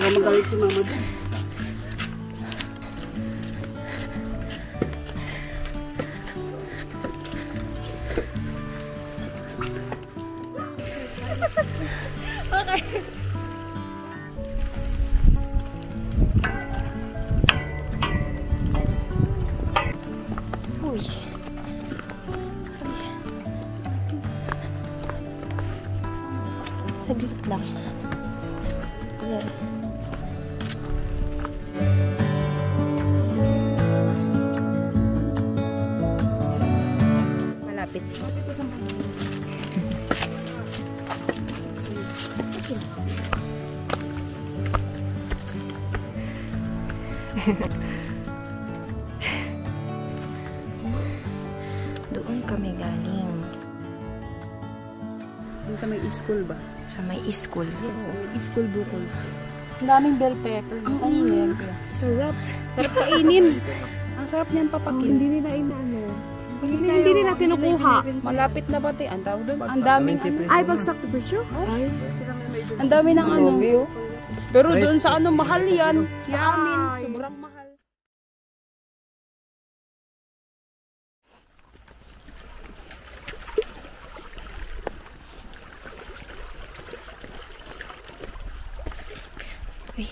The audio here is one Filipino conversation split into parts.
Baka magalit si mama dyan. Okay. Uy. Saglit lang. Yeah. Malapit. Doon kami galing. Sa may school ba? Sa may school. Yes, may school bukol. Ang daming bell pepper. Kainin. Sarap. Sarap kainin. Ang sarap niyan papakin. Hindi nila inaano. Hindi nila kinukuha. Malapit na pati. Ang tawag doon. Ang daming Ay, bagsak to presyo? Ay. ang dami ng ano. Pero doon sa ano, mahal yan. Sa amin, sobrang mahal. Uy.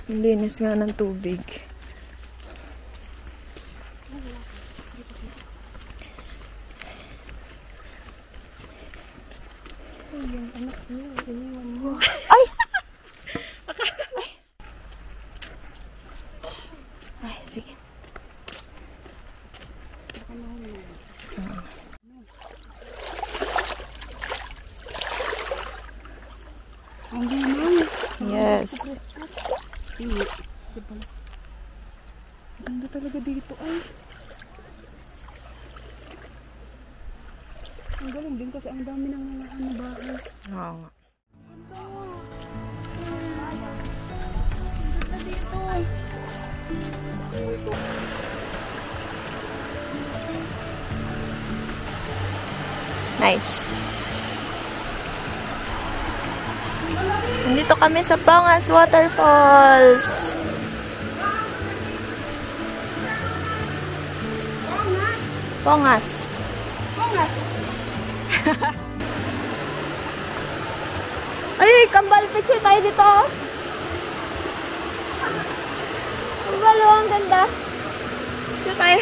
Ang linis nga ng tubig. Ay! Ay! Ay, sige. Yes. Ganda talaga dito ay. Ang galing din kasi ang dami ng mga ano bahay. Oo nga. Ganda dito. Nice. Nandito kami sa Pongas Waterfalls. Pongas. Pongas. Ay, kambal picture tayo dito. Kambal, oh, ang ganda. Dito tayo.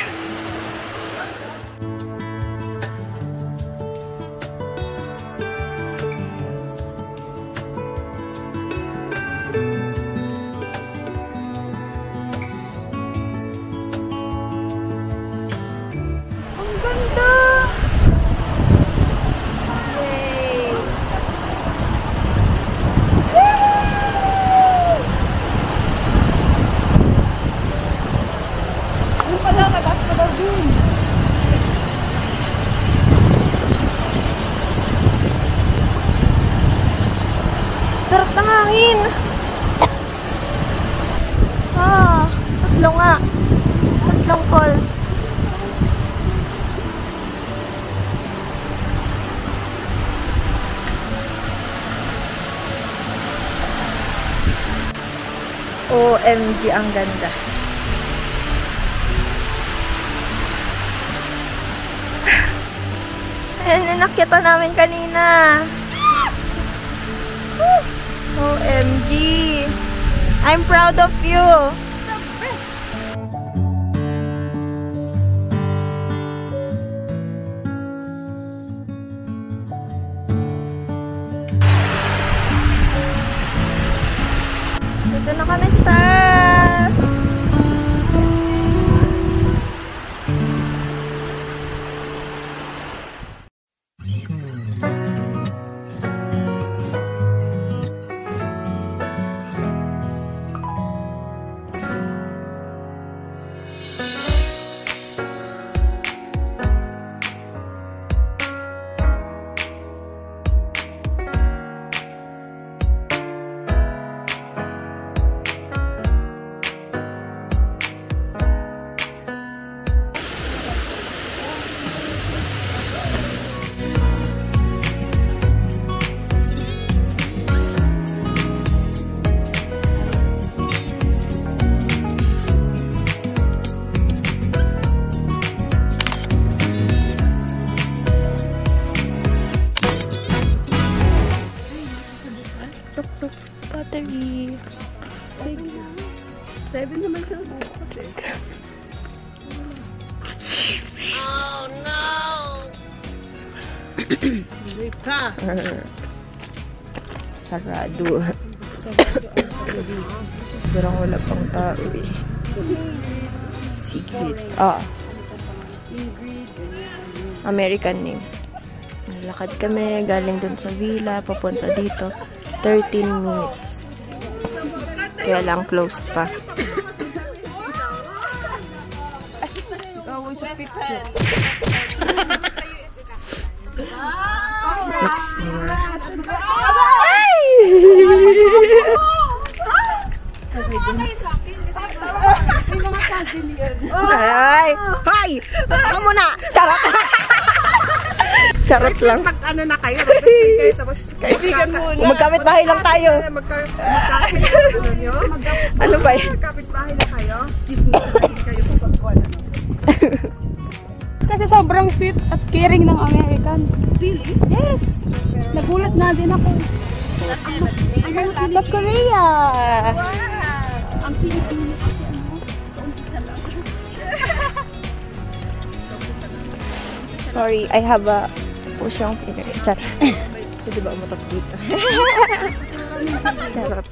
Sarap ng hangin. Ah, tatlo nga. Tatlong falls. OMG, ang ganda. Ayan, inakyatan namin kanina. I'm proud of you. Dito na kami sa taas. Tuk-tuk. Battery. 7 naman siya bukas eh. Oh no! Hindi pa. Sarado. Parang wala pang tao eh. Secret. American name. Nalakad kami, galing dun sa villa, papunta dito. 13 minutes. Kaya lang closed pa. Next naman. Ay! Ay! Baka mo na! Charot! Charot lang. Pag ano na kayo, kayo tapos Kaibigan muna. Magkapit bahay lang tayo. Ano ba yan? Magkapit bahay na kayo. Chismis na kayo kapagkuhan. Kasi sobrang sweet at caring ng Americans. Really? Yes! Nagulat na din ako. South Korea! Ang Pilipinas. Sorry, I have a pusyong pinag-chat. Pwede ba umutok dito? Charot.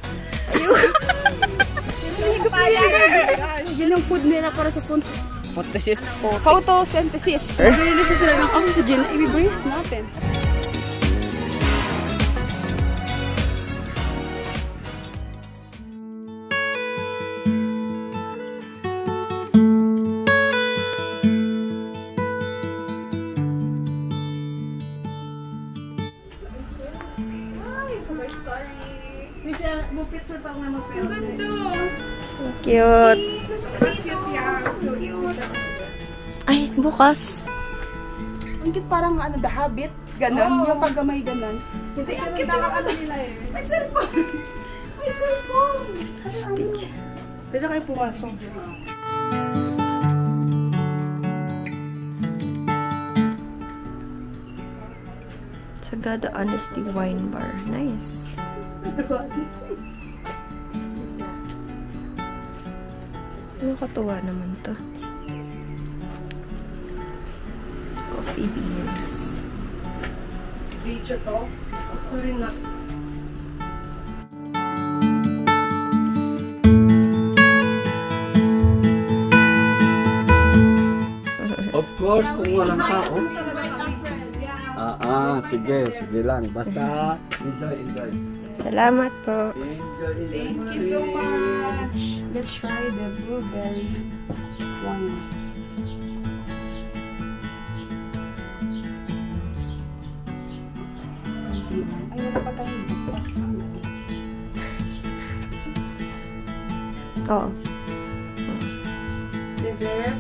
Yun yung food nila para sa photosynthesis. Nililisa sila ng oxygen na i-breathe natin. Cute. Ay, bukas. Ang cute, parang ano, The Habit. Ganon. Yung paggamay ganon. Hindi, kinakaano nila eh. May cellphone! May cellphone! Astig. Pwede kayo pumasok. Sagada Honesty Wine Bar. Nice. Nakakatuwa naman to. Coffee beans. Video to. Sorry na. Of course, kung walang tao. Sige, sige lang. Basta, enjoy. Salamat po. Thank you so much. Let's try the blueberry wine. Ay, wala pa tayong pasta. Oo. Dessert.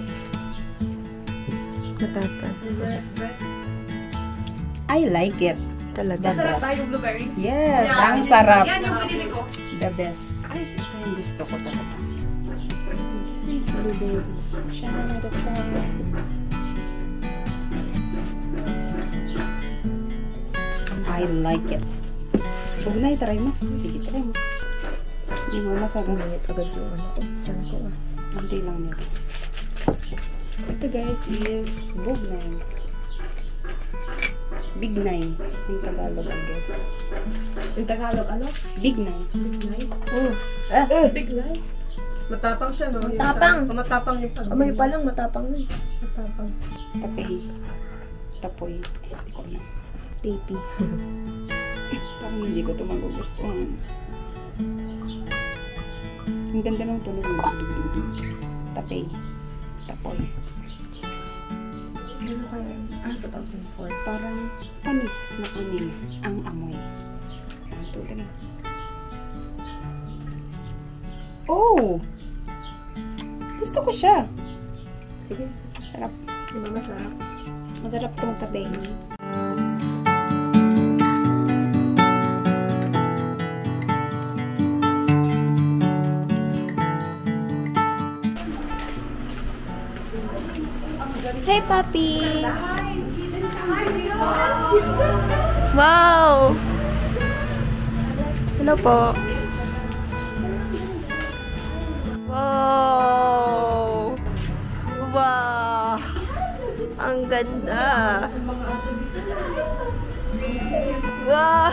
Matatan. Dessert bread. I like it. Talaga. The best. Tayo blueberry. Yes, ang sarap. Yan yung pinili ko. The best. Ay, ito yung gusto ko talaga. Blueberry. Siya na nag-try. I like it. Huwag na, try mo. Sige, try mo. Hindi mo masarap. Uminit agad yung ano ko. Diyan ko ah. Hindi lang nito. Ito guys is Bugnay. Bignay. Yung Tagalog, I guess. Yung Tagalog, ano? Bignay. Bignay? Oh. Bignay? Matapang siya, no? Matapang. Matapang yung pag- Amoy pa lang, matapang na. Matapang. Tapay. Tapoy. Hindi ko na. Tapy. Parang hindi ko ito magugustuhan. Ang ganda ng tunog. Tapay. Tapoy. Ano kaya? 2004. Parang panis na kanin ang amoy. 1, 2, 3. Oh! Gusto ko siya. Sige. Sarap. Diba masarap? Masarap itong tabi. Hey, puppy! Wow! Hello po. Wow! Wow! Ang ganda! Wow!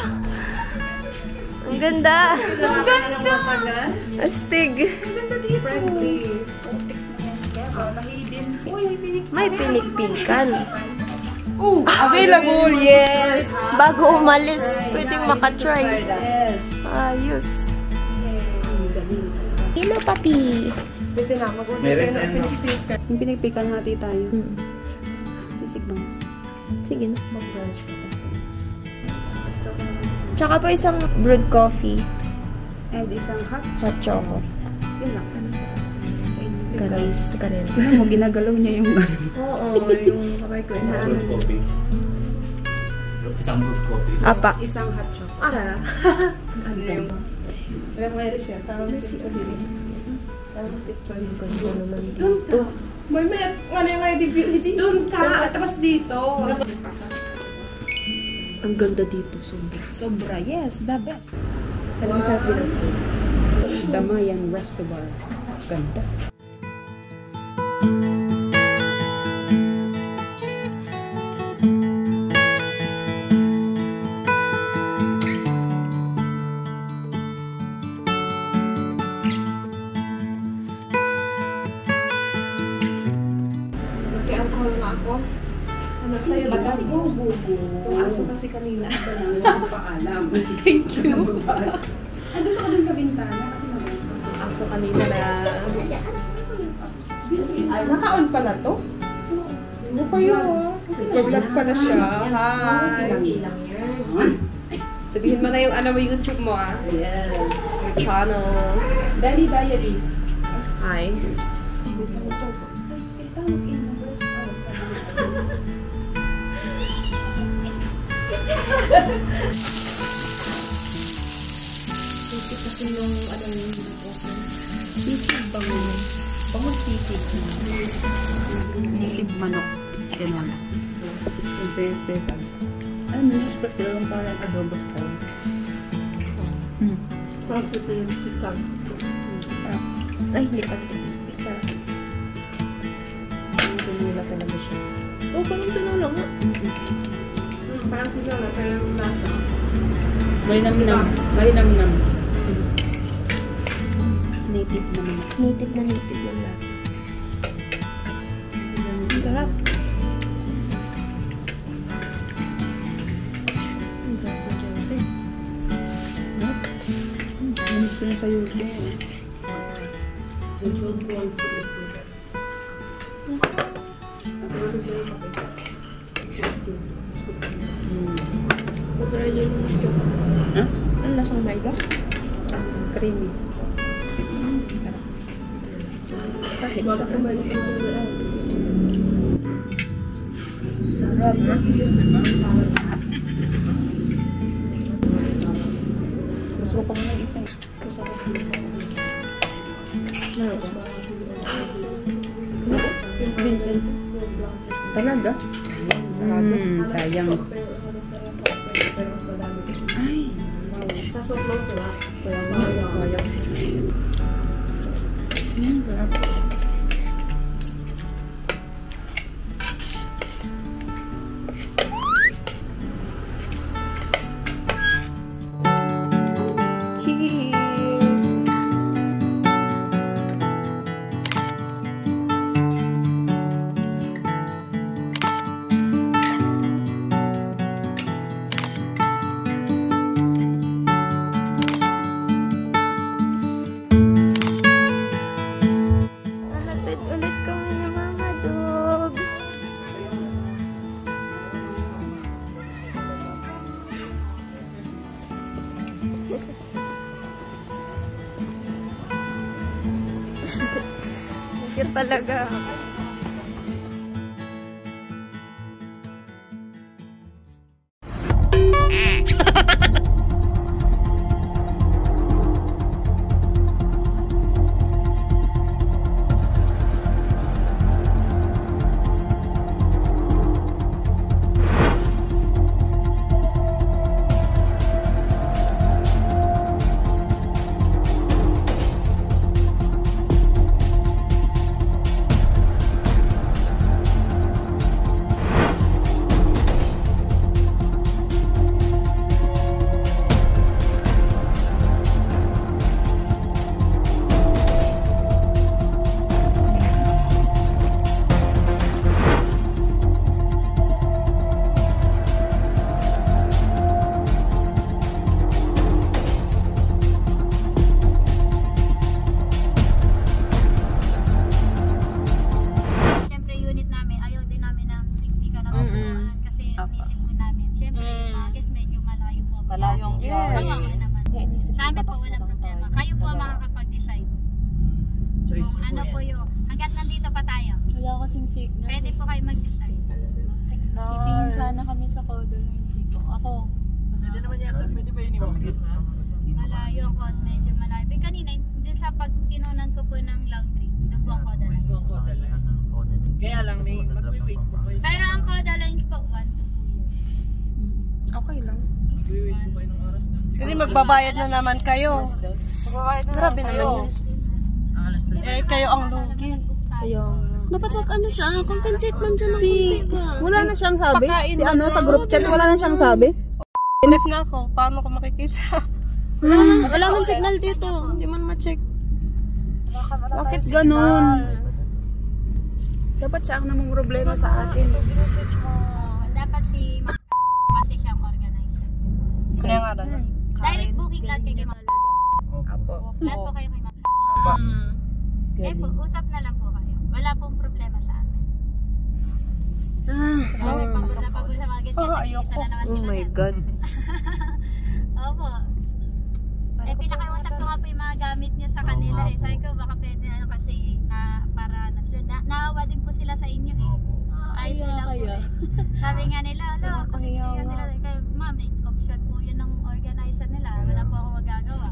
Ang ganda! Ang ganda! Astig! Friendly. May pinikpikan. Oh, available, yes! Bago umalis, pwedeng makatry. Yes. Ayos. Hello, papi! Pwede na, mag-order Meron tayo ng tayo. pinipika. Yung pinagpikan hati tayo. Hmm. Sisig bangus. Sige na. Mag-brunch ka. Tsaka po isang brewed coffee. And isang hot. Hot choco. Yun lang. Sa inyo. Galis. Ganun. Tignan mo, ginagalaw niya yung Oo, yung kamay ko. Brewed coffee. Isang brewed coffee. Apa. isang hot chocolate. Ah, Ano yung Alam mo rin siya. Parang Mercy. Parang picture. Ang ganda naman dito. May ano yung review? Doon ka. Tapos dito. Ang ganda dito. Sobra. sobra. Yes, the best. Alam mo sa ng food. Damayan Resto Bar. Ganda. Mag-alcohol nga ako. Ano sa'yo? Batas mo, bubo. Yung aso kasi kanina. Paalam. Thank you. Ay, gusto ko dun sa bintana kasi maganda. Aso kanina na... Ay, naka-on pala to? Ano kayo ah? Nag-vlog pala siya. Hi! Sabihin mo na yung ano mo YouTube mo ah. Yes. Your channel. Dali Diaries. Hi. Kasi yung ano yung Sisig bangus. Bangus sisig. Native manok. Tinola. Ano mo yung special yung parang adobo style? Parang ito yung pikang. ay, hindi pa. Tinola talaga siya. Oh, parang tinola nga. Parang pikang na pero yung lasa. Malinam-nam. Malinam-nam. Native naman. Native na native yung lasa. Ang sarap. Ang sarap na dyan ito. Namis ko na sa YouTube. Try din yung gusto. Ha? Ang lasang Milo? Creamy. Kahit Bago sa kumain ko sarap. Gusto ko pang may isa. Meron ba? Vincent. Talaga? Sayang. Ay. so close sila. Kaya Cheers! Hatid ulit kami ni Mama Dog. Cute talaga. Sabi po, walang problema. Kayo po ang makakapag-decide. Kung ano po yun. Hanggat nandito pa tayo. wala kasing signal. Pwede po kayo mag-decide. Signal. Itingin sana kami sa kodo ng siko. Ako. Pwede naman yata, pwede ba yun iwagin na? Malayo ang code, medyo malayo. Pero kanina, din sa pagkinunan ko po ng laundry, doon po ang code lines. Kaya lang, may mag-wait po kayo. Pero ang code lines po, 1 to 2 years. Okay lang. Mag-wait po kayo ng oras doon. Kasi magbabayad na naman kayo. Grabe naman yun. Alas na. Eh, kayo ang lugi. Kayo. Dapat wag ano siya, compensate man dyan ng konti ka. Wala na siyang sabi? Pakain Si ano, na. sa group chat, wala na siyang sabi? Enough na ako. Paano ko makikita? Wala man signal dito. Hindi man ma-check. Bakit ganun? Dapat siya ang namang problema sa atin. Dapat si kasi siyang organize. Kaya nga rin. Direct booking lahat kay Ma'am. Apo. Lahat po kayo kay Ma'am. Kaya po, usap na lang po kayo. Wala pong problema sa amin. Kami pag-usap mga ganyan. Isa na naman Oh sila my yan. God. Opo. Eh, pinakausap ko nga po yung mga gamit niyo sa kanila eh. Sabi ko, baka pwede ano kasi na para naawa din po sila sa inyo eh. Kahit sila po eh. Sabi nga nila, kasi nila, kaya ma'am, option po yun ng organizer nila. Wala po ako magagawa.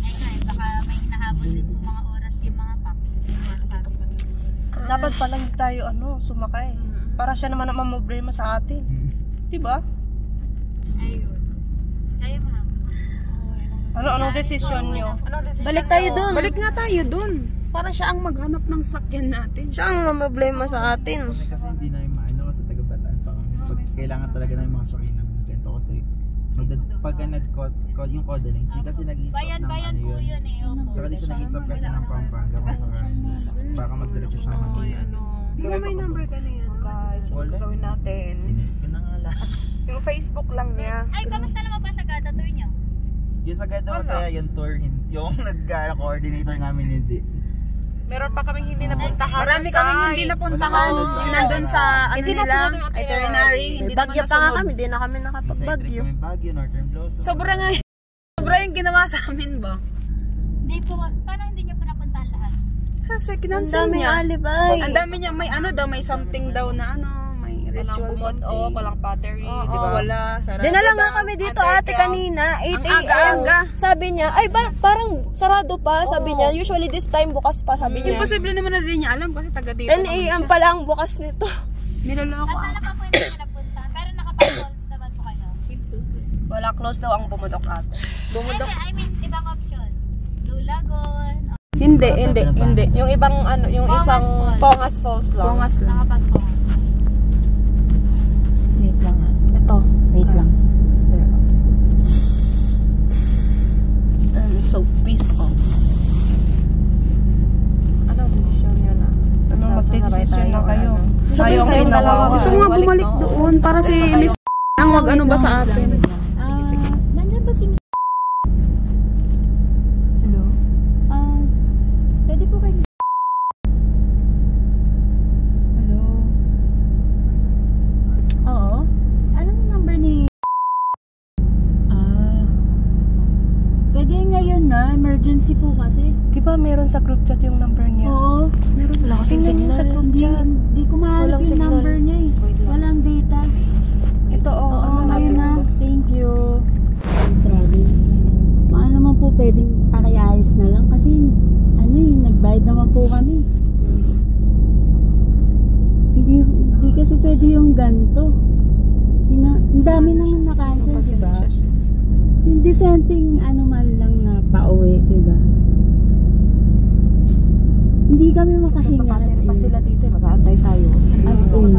Ay ngayon, baka may hinahabol din po mga oras yung mga pack. Dapat pala hindi tayo sumakay. Para siya naman ang problema sa atin. Diba? Ayun. Kaya ma'am. Anong desisyon nyo? Balik tayo dun. Balik nga tayo dun. Para siya ang maghanap ng sakyan natin. Siya ang problema sa atin. Kasi hindi na yung maano kasi taga-bataan pa kami. Pag kailangan talaga na yung mga sakay ng ganito kasi pag nag-code yung code link, hindi kasi nag-i-stop ng Bayan po yun. yun eh. Opo. Tsaka di siya nag-i-stop kasi ng Pampanga kung sakay. Baka magdiretso siya ng Hindi ba may number ka na yan? Guys, Wala. gawin natin. Yun na nga lahat. Yung Facebook lang niya. Ay, kamusta naman pa sa gada tour nyo? Yung sa ganda masaya yung tour, yung nag-coordinator namin hindi. Meron pa kaming hindi napuntahan. Marami kaming hindi napuntahan. Yung nandun sa ano nila, itinerary. May bagyo pa nga kami, hindi na kami nakapag-bagyo. May Baguio, Northern Blossom. Sobra nga. Sobra yung ginawa sa amin ba? Hindi po, paano hindi nyo po napuntahan lahat? Kasi kinansel niya. Alibay. Ang dami niya, may ano daw, may something daw na may ritual something. Walang battery, di ba? Wala, sarado Dinala nga daw, kami dito underground. ate kanina, 8 Ang a.m. aga-aga. Sabi niya, ay parang sarado pa, sabi niya. Usually this time bukas pa, sabi niya. Imposible naman na din niya alam kasi taga dito 10 a.m. pa lang bukas nito. Niloloko. Nasaan pa po yung napunta? Pero nakapag-calls naman po kayo? Wala, close daw ang Bumudok ate. Bumudok. I mean, ibang option. Blue Lagoon. Hindi. Yung ibang ano, yung Pongas isang Falls. Pongas Falls lang. Pongas lang. Nakapag-Pongas. Wait lang ah. Ito. Wait lang. I'm so peace off. Anong desisyon yun ah? Ano, magdedesisyon na kayo. Sabi Sayang sa'yo ginawa dalawa. ko. Gusto mo nga bumalik doon para si Miss ang wag ano ba sa atin. Nandiyan ba si Miss? Hello? Pwede po kayo. Hello? Oo? Anong number ni... Pwede ngayon na. Emergency po kasi. Di ba meron sa group chat yung number niya? Oo. Meron. Wala kasing Tingnan niyo sa signal. group chat. Hindi ko mahalap Walang yung signal. number niya eh. Walang data. Ito Oo, ano na ayun yun. na. Thank you. Travel. Paano naman po pwedeng pakiayos na lang kasi ano eh, nagbayad naman po kami. Hindi kasi pwede yung ganito. Ang dami nang na-cancel, diba? Yung dissenting ano man lang na pauwi, diba? Hindi kami makahinga. Pa sila dito, mag-aantay tayo. As in.